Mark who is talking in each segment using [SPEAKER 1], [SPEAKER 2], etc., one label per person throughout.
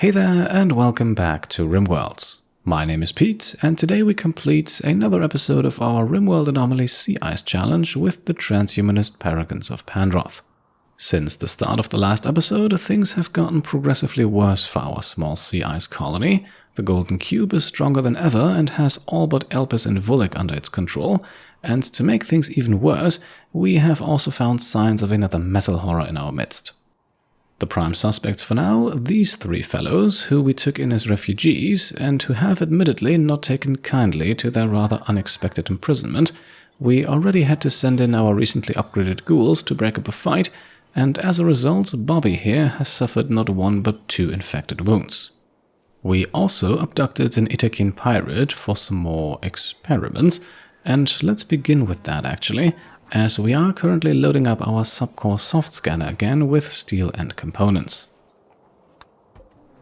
[SPEAKER 1] Hey there and welcome back to Rimworld. My name is Pete and today we complete another episode of our Rimworld Anomaly Sea Ice Challenge with the transhumanist paragons of Pandroth. Since the start of the last episode, things have gotten progressively worse for our small sea ice colony. The golden cube is stronger than ever and has all but Ellie and Vullek under its control, and to make things even worse, we have also found signs of another Metalhorror in our midst. The prime suspects for now, these three fellows who we took in as refugees and who have admittedly not taken kindly to their rather unexpected imprisonment. We already had to send in our recently upgraded ghouls to break up a fight, and as a result, Bobby here has suffered not one but 2 infected wounds. We also abducted an Itakin pirate for some more experiments, and let's begin with that actually, as we are currently loading up our subcore soft scanner again with steel and components.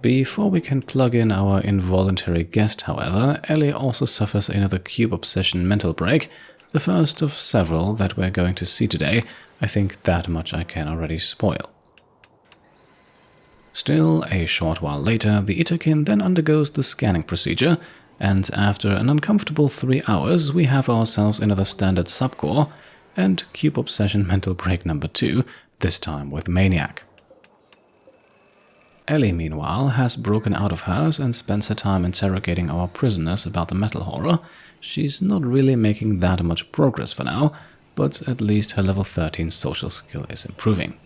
[SPEAKER 1] Before we can plug in our involuntary guest, however, Ellie also suffers another cube obsession mental break, the first of several that we're going to see today. I think that much I can already spoil. Still, a short while later, the Itakin then undergoes the scanning procedure, and after an uncomfortable 3 hours, we have ourselves another standard subcore, and cube obsession mental break number 2, this time with Maniac. Ellie, meanwhile, has broken out of hers and spends her time interrogating our prisoners about the Metalhorror. She's not really making that much progress for now, but at least her level 13 social skill is improving.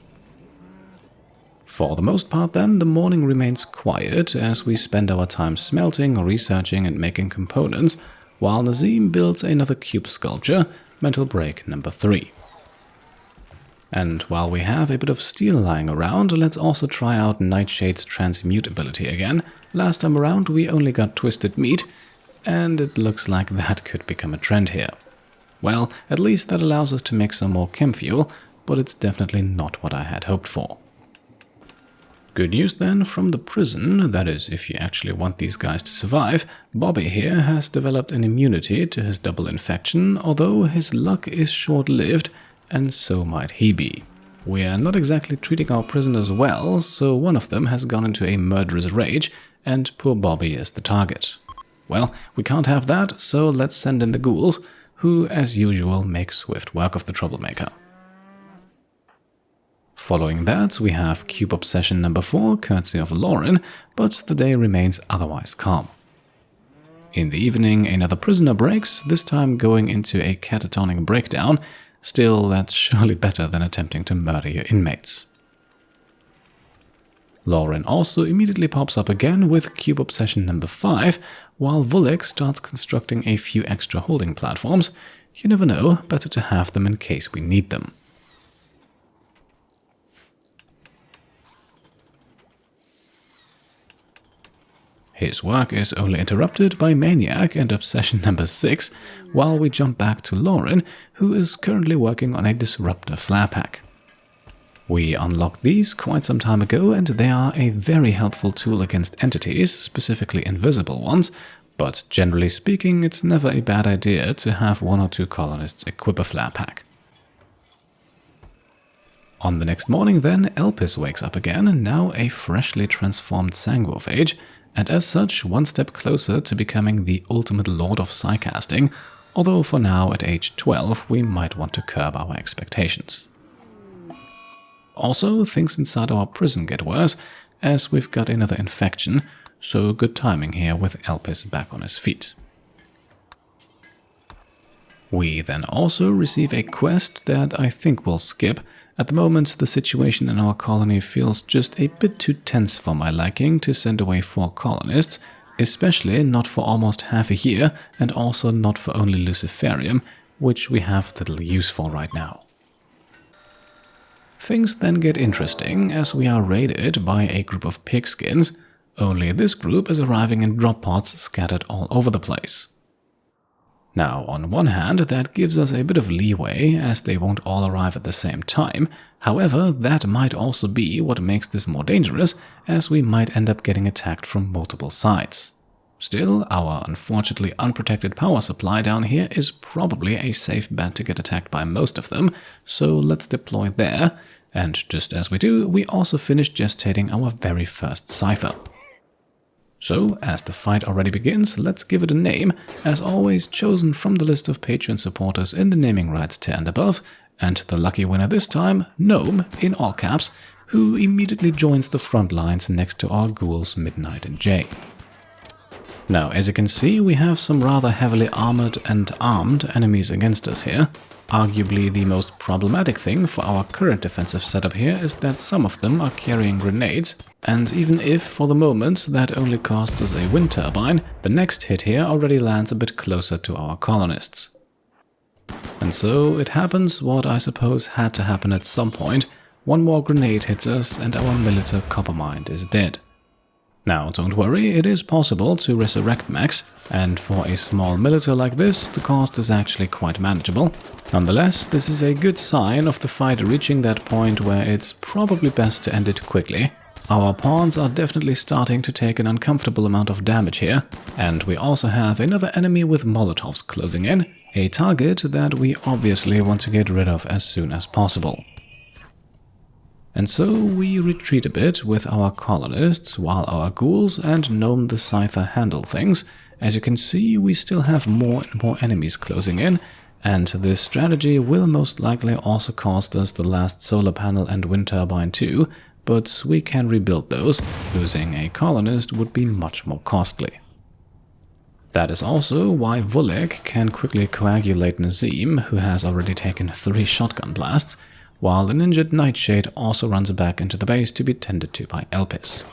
[SPEAKER 1] For the most part then, the morning remains quiet as we spend our time smelting, researching and making components, while Nazim builds another cube sculpture, mental break number 3. And while we have a bit of steel lying around, let's also try out Nightshade's transmute ability again. Last time around we only got twisted meat, and it looks like that could become a trend here. Well, at least that allows us to make some more chem fuel, but it's definitely not what I had hoped for. Good news then from the prison, that is, if you actually want these guys to survive, Bobby here has developed an immunity to his double infection, although his luck is short-lived, and so might he be. We are not exactly treating our prisoners well, so one of them has gone into a murderous rage, and poor Bobby is the target. Well, we can't have that, so let's send in the ghouls, who, as usual, make swift work of the troublemaker. Following that, we have cube obsession number 4, courtesy of Lauren, but the day remains otherwise calm. In the evening, another prisoner breaks, this time going into a catatonic breakdown. Still, that's surely better than attempting to murder your inmates. Lauren also immediately pops up again with cube obsession number 5, while Vullek starts constructing a few extra holding platforms. You never know, better to have them in case we need them. His work is only interrupted by Maniac and obsession number 6, while we jump back to Lauren, who is currently working on a disruptor flare pack. We unlocked these quite some time ago, and they are a very helpful tool against entities, specifically invisible ones, but generally speaking, it's never a bad idea to have 1 or 2 colonists equip a flare pack. On the next morning then, Elpis wakes up again, now a freshly transformed sanguophage, and as such, one step closer to becoming the ultimate lord of psycasting, although for now at age 12 we might want to curb our expectations. Also, things inside our prison get worse, as we've got another infection, so good timing here with Elpis back on his feet. We then also receive a quest that I think we'll skip. At the moment, the situation in our colony feels just a bit too tense for my liking to send away 4 colonists, especially not for almost half a year, and also not for only Luciferium, which we have little use for right now. Things then get interesting as we are raided by a group of pigskins, only this group is arriving in drop pods scattered all over the place. Now, on one hand, that gives us a bit of leeway, as they won't all arrive at the same time. However, that might also be what makes this more dangerous, as we might end up getting attacked from multiple sides. Still, our unfortunately unprotected power supply down here is probably a safe bet to get attacked by most of them, so let's deploy there. And just as we do, we also finish gestating our very first Scyther. So, as the fight already begins, let's give it a name, as always chosen from the list of Patreon supporters in the naming rights tier and above, and the lucky winner this time, Gnome, in all caps, who immediately joins the front lines next to our ghouls Midnight and Jay. Now, as you can see, we have some rather heavily armored and armed enemies against us here. Arguably the most problematic thing for our current defensive setup here is that some of them are carrying grenades, and even if for the moment that only costs us a wind turbine, the next hit here already lands a bit closer to our colonists. And so it happens what I suppose had to happen at some point. One more grenade hits us and our militar coppermind is dead. Now, don't worry, it is possible to resurrect mechs, and for a small militar like this, the cost is actually quite manageable. Nonetheless, this is a good sign of the fight reaching that point where it's probably best to end it quickly. Our pawns are definitely starting to take an uncomfortable amount of damage here, and we also have another enemy with Molotovs closing in, a target that we obviously want to get rid of as soon as possible. And so we retreat a bit with our colonists while our ghouls and Gnome the Scyther handle things. As you can see, we still have more and more enemies closing in, and this strategy will most likely also cost us the last solar panel and wind turbine too, but we can rebuild those. Losing a colonist would be much more costly. That is also why Vullek can quickly coagulate Nazim, who has already taken 3 shotgun blasts, while an injured Nightshade also runs back into the base to be tended to by Elpis.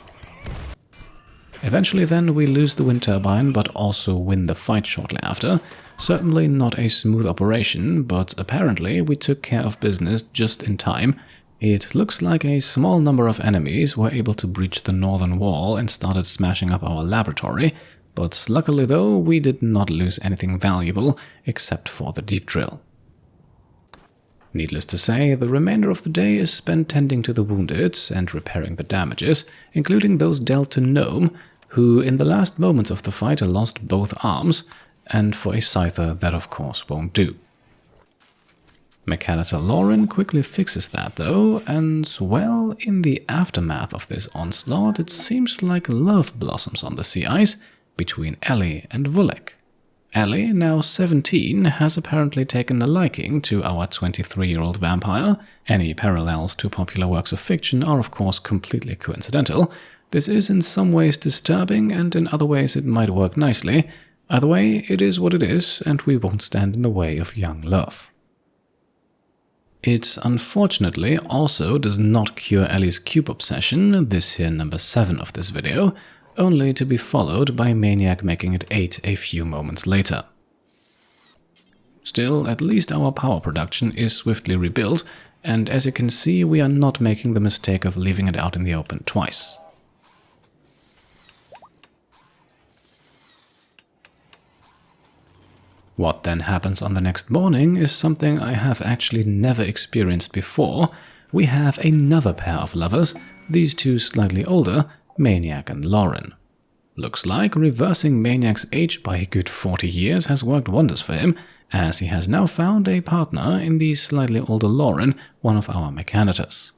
[SPEAKER 1] Eventually then we lose the wind turbine, but also win the fight shortly after. Certainly not a smooth operation, but apparently we took care of business just in time. It looks like a small number of enemies were able to breach the northern wall and started smashing up our laboratory, but luckily though we did not lose anything valuable except for the deep drill. Needless to say, the remainder of the day is spent tending to the wounded and repairing the damages, including those dealt to Gnome, who in the last moments of the fight lost both arms, and for a Scyther that of course won't do. Maniac and Lauren quickly fixes that though, and well, in the aftermath of this onslaught it seems like love blossoms on the sea ice between Ellie and Vullek. Ellie, now 17, has apparently taken a liking to our 23-year-old vampire. Any parallels to popular works of fiction are of course completely coincidental. This is in some ways disturbing, and in other ways it might work nicely. Either way, it is what it is, and we won't stand in the way of young love. It unfortunately also does not cure Ellie's cube obsession, this here number 7 of this video, only to be followed by Maniac making it 8 a few moments later. Still, at least our power production is swiftly rebuilt, and as you can see, we are not making the mistake of leaving it out in the open twice. What then happens on the next morning is something I have actually never experienced before. We have another pair of lovers, these two slightly older, Maniac and Lauren. Looks like reversing Maniac's age by a good 40 years has worked wonders for him, as he has now found a partner in the slightly older Lauren, one of our mechanitors.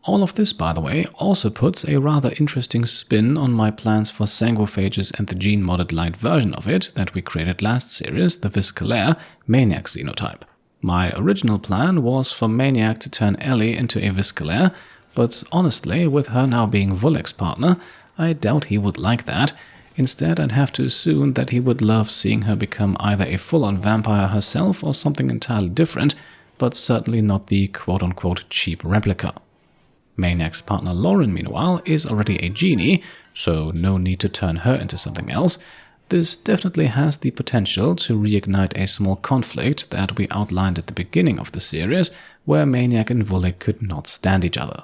[SPEAKER 1] All of this, by the way, also puts a rather interesting spin on my plans for Sanguophages and the gene-modded light version of it that we created last series, the Viscalaire Maniac xenotype. My original plan was for Maniac to turn Ellie into a Viscalaire, but honestly, with her now being Vullek's partner, I doubt he would like that. Instead, I'd have to assume that he would love seeing her become either a full-on vampire herself or something entirely different, but certainly not the quote-unquote cheap replica. Maniac's partner Lauren, meanwhile, is already a genie, so no need to turn her into something else. This definitely has the potential to reignite a small conflict that we outlined at the beginning of the series, where Maniac and Vullek could not stand each other.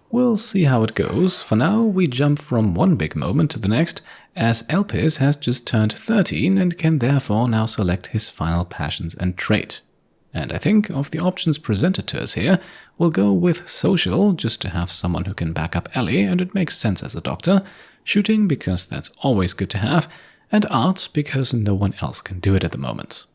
[SPEAKER 1] We'll see how it goes. For now, we jump from one big moment to the next, as Elpis has just turned 13 and can therefore now select his final passions and trait. And I think of the options presented to us here, we'll go with social, just to have someone who can back up Ellie, and it makes sense as a doctor, shooting because that's always good to have, and arts because no one else can do it at the moment.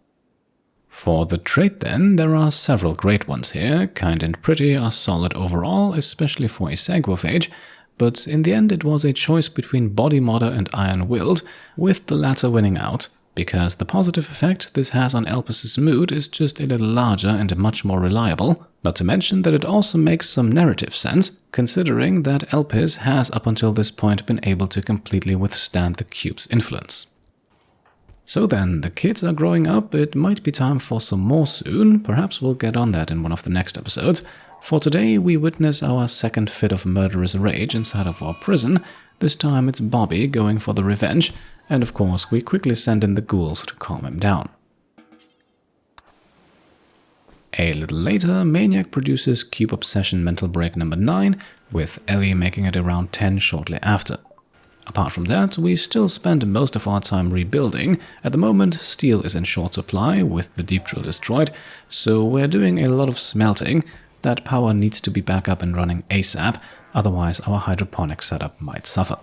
[SPEAKER 1] For the trait then, there are several great ones here. Kind and pretty are solid overall, especially for a Sanguophage, but in the end it was a choice between Body Modder and Iron-Willed, with the latter winning out, because the positive effect this has on Elpis's mood is just a little larger and much more reliable, not to mention that it also makes some narrative sense, considering that Elpis has up until this point been able to completely withstand the cube's influence. So then, the kids are growing up, it might be time for some more soon, perhaps we'll get on that in one of the next episodes. For today, we witness our second fit of murderous rage inside of our prison. This time it's Bobby going for the revenge, and of course we quickly send in the ghouls to calm him down. A little later, Maniac produces Cube Obsession Mental Break number 9, with Ellie making it around 10 shortly after. Apart from that, we still spend most of our time rebuilding. At the moment, steel is in short supply, with the deep drill destroyed, so we're doing a lot of smelting. That power needs to be back up and running ASAP, otherwise our hydroponic setup might suffer.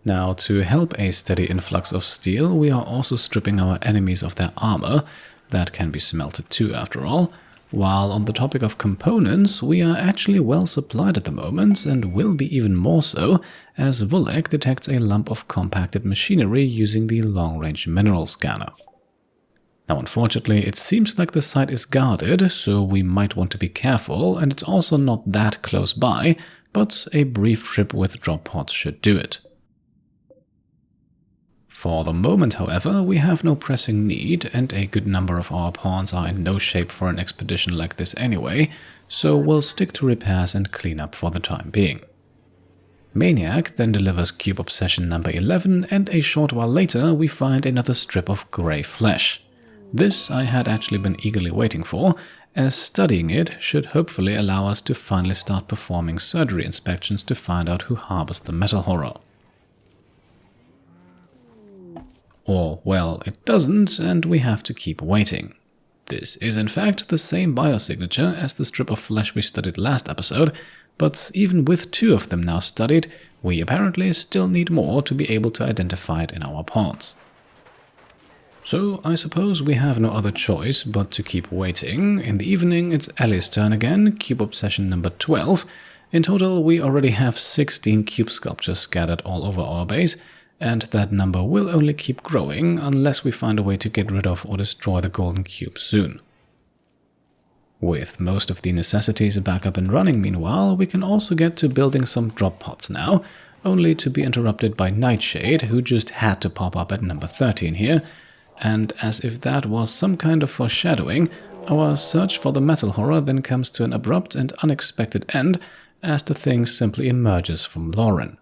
[SPEAKER 1] Now, to help a steady influx of steel, we are also stripping our enemies of their armor. That can be smelted too, after all. While on the topic of components, we are actually well supplied at the moment, and will be even more so, as Vullek detects a lump of compacted machinery using the long-range mineral scanner. Now, unfortunately, it seems like the site is guarded, so we might want to be careful, and it's also not that close by, but a brief trip with drop pods should do it. For the moment, however, we have no pressing need, and a good number of our pawns are in no shape for an expedition like this anyway, so we'll stick to repairs and cleanup for the time being. Maniac then delivers Cube Obsession number 11, and a short while later we find another strip of grey flesh. This I had actually been eagerly waiting for, as studying it should hopefully allow us to finally start performing surgery inspections to find out who harbors the Metalhorror. Or, well, it doesn't, and we have to keep waiting. This is in fact the same biosignature as the strip of flesh we studied last episode, but even with 2 of them now studied, we apparently still need more to be able to identify it in our pawns. So I suppose we have no other choice but to keep waiting. In the evening it's Ellie's turn again, Cube Obsession number 12. In total we already have 16 cube sculptures scattered all over our base, and that number will only keep growing unless we find a way to get rid of or destroy the golden cube soon. With most of the necessities back up and running meanwhile, we can also get to building some drop pods now, only to be interrupted by Nightshade, who just had to pop up at number 13 here, and as if that was some kind of foreshadowing, our search for the Metalhorror then comes to an abrupt and unexpected end as the thing simply emerges from Lauren.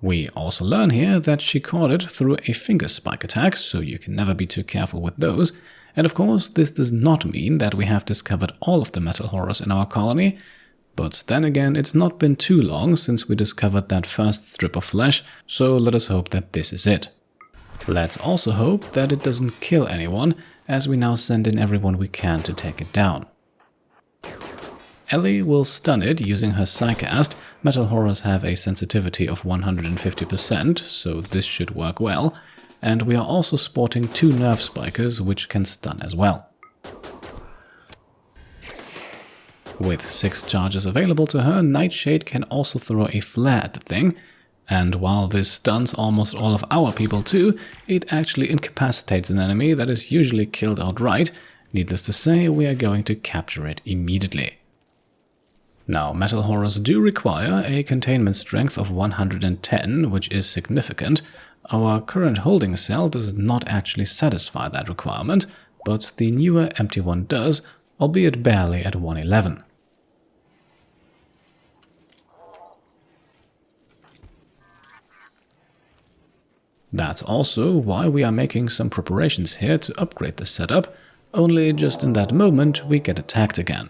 [SPEAKER 1] We also learn here that she caught it through a finger spike attack, so you can never be too careful with those. And of course, this does not mean that we have discovered all of the Metalhorrors in our colony, but then again, it's not been too long since we discovered that first strip of flesh, so let us hope that this is it. Let's also hope that it doesn't kill anyone, as we now send in everyone we can to take it down. Ellie will stun it using her Psycast. Metalhorrors have a sensitivity of 150%, so this should work well, and we are also sporting 2 nerve spikers which can stun as well. With 6 charges available to her, Nightshade can also throw a flare at the thing, and while this stuns almost all of our people too, it actually incapacitates an enemy that is usually killed outright. Needless to say, we are going to capture it immediately. Now, Metalhorrors do require a containment strength of 110, which is significant. Our current holding cell does not actually satisfy that requirement, but the newer empty one does, albeit barely at 111. That's also why we are making some preparations here to upgrade the setup, only just in that moment we get attacked again.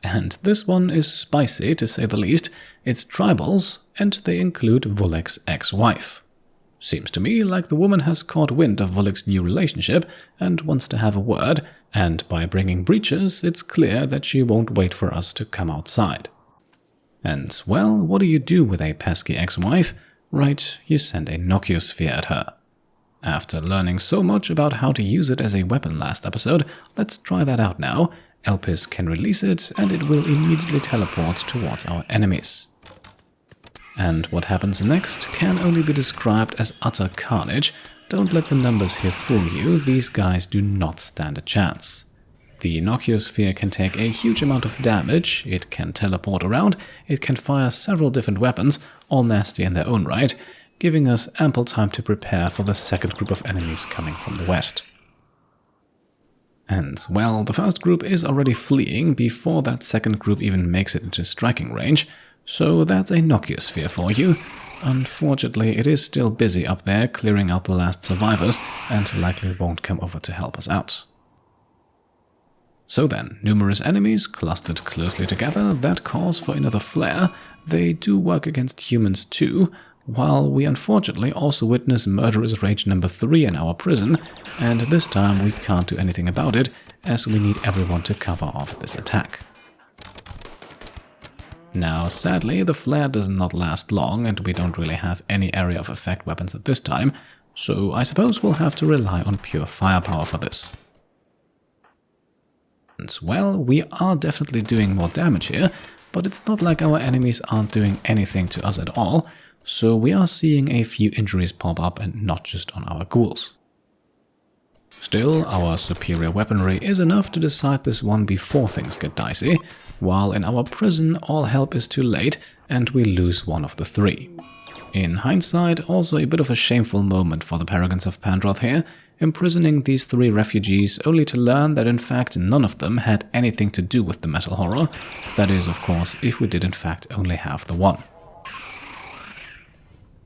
[SPEAKER 1] And this one is spicy, to say the least. It's tribals, and they include Vullek's ex-wife. Seems to me like the woman has caught wind of Vullek's new relationship and wants to have a word, and by bringing breaches, it's clear that she won't wait for us to come outside. And, well, what do you do with a pesky ex-wife? Right, you send a Nociosphere at her. After learning so much about how to use it as a weapon last episode, let's try that out now. Elpis can release it, and it will immediately teleport towards our enemies. And what happens next can only be described as utter carnage. Don't let the numbers here fool you, these guys do not stand a chance. The Nociosphere can take a huge amount of damage, it can teleport around, it can fire several different weapons, all nasty in their own right, giving us ample time to prepare for the second group of enemies coming from the west. And, well, the first group is already fleeing before that second group even makes it into striking range, so that's a Nociosphere for you. Unfortunately, it is still busy up there clearing out the last survivors and likely won't come over to help us out. So then, numerous enemies clustered closely together, that calls for another flare. They do work against humans too, while we unfortunately also witness murderous rage number 3 in our prison, and this time we can't do anything about it, as we need everyone to cover off this attack. Now, sadly, the flare does not last long, and we don't really have any area of effect weapons at this time, so I suppose we'll have to rely on pure firepower for this. And, well, we are definitely doing more damage here, but it's not like our enemies aren't doing anything to us at all, so we are seeing a few injuries pop up and not just on our ghouls. Still, our superior weaponry is enough to decide this one before things get dicey, while in our prison all help is too late and we lose one of the 3. In hindsight, also a bit of a shameful moment for the Paragons of Pandroth here, imprisoning these 3 refugees only to learn that in fact none of them had anything to do with the Metalhorror. That is, of course, if we did in fact only have the one.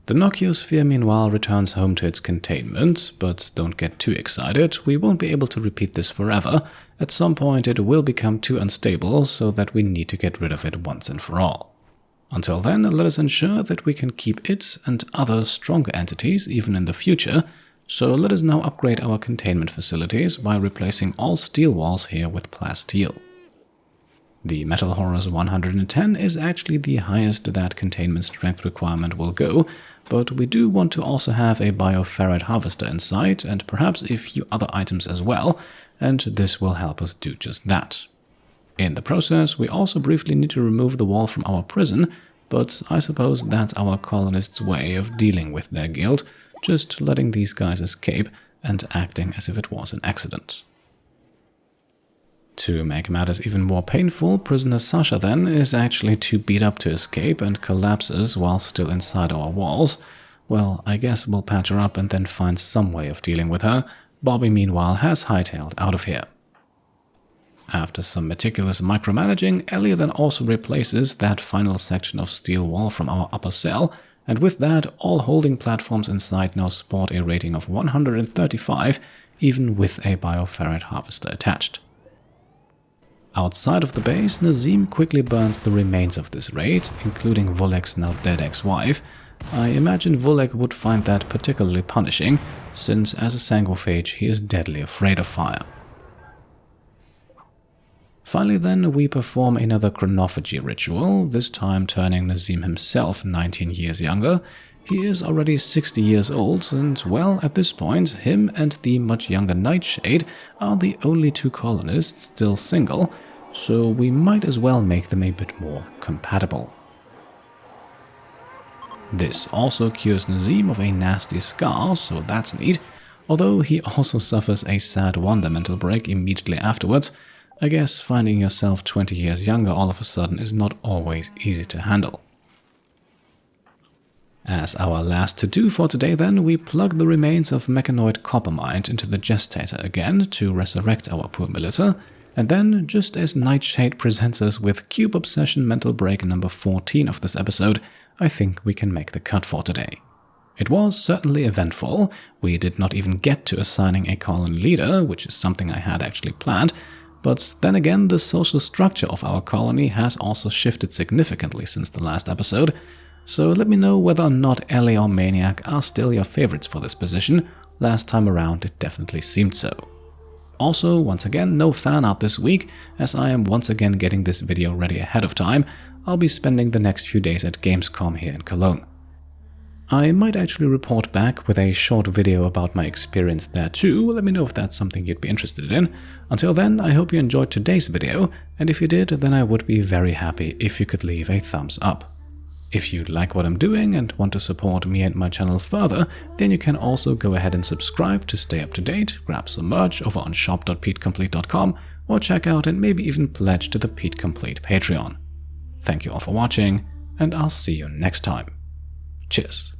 [SPEAKER 1] The Nociosphere meanwhile returns home to its containment, but don't get too excited, we won't be able to repeat this forever. At some point it will become too unstable, so that we need to get rid of it once and for all. Until then, let us ensure that we can keep it and other stronger entities even in the future, so let us now upgrade our containment facilities by replacing all steel walls here with plasteel. The Metalhorror's 110 is actually the highest that containment strength requirement will go, but we do want to also have a bioferrite harvester in sight and perhaps a few other items as well, and this will help us do just that. In the process, we also briefly need to remove the wall from our prison, but I suppose that's our colonists' way of dealing with their guilt, just letting these guys escape and acting as if it was an accident. To make matters even more painful, prisoner Sasha then is actually too beat up to escape and collapses while still inside our walls. Well, I guess we'll patch her up and then find some way of dealing with her. Bobby meanwhile has hightailed out of here. After some meticulous micromanaging, Ellie then also replaces that final section of steel wall from our upper cell, and with that all holding platforms inside now sport a rating of 135, even with a bioferrite harvester attached. Outside of the base, Nazim quickly burns the remains of this raid, including Vullek's now dead ex-wife. I imagine Vullek would find that particularly punishing, since as a sanguiphage he is deadly afraid of fire. Finally then, we perform another chronophagy ritual, this time turning Nazim himself 19 years younger. He is already 60 years old, and well, at this point, him and the much younger Nightshade are the only 2 colonists still single, so we might as well make them a bit more compatible. This also cures Nazim of a nasty scar, so that's neat, although he also suffers a sad wonder mental break immediately afterwards. I guess finding yourself 20 years younger all of a sudden is not always easy to handle. As our last to-do for today then, we plug the remains of Mechanoid Coppermind into the Gestator again to resurrect our poor Melissa, and then, just as Nightshade presents us with Cube Obsession Mental Break number 14 of this episode, I think we can make the cut for today. It was certainly eventful. We did not even get to assigning a colony leader, which is something I had actually planned, but then again the social structure of our colony has also shifted significantly since the last episode, so let me know whether or not Ellie or Maniac are still your favorites for this position. Last time around it definitely seemed so. Also, once again, no fan art this week, as I am once again getting this video ready ahead of time. I'll be spending the next few days at Gamescom here in Cologne. I might actually report back with a short video about my experience there too. Let me know if that's something you'd be interested in. Until then, I hope you enjoyed today's video, and if you did, then I would be very happy if you could leave a thumbs up. If you like what I'm doing and want to support me and my channel further, then you can also go ahead and subscribe to stay up to date, grab some merch over on shop.petecomplete.com, or check out and maybe even pledge to the Pete Complete Patreon. Thank you all for watching, and I'll see you next time. Cheers.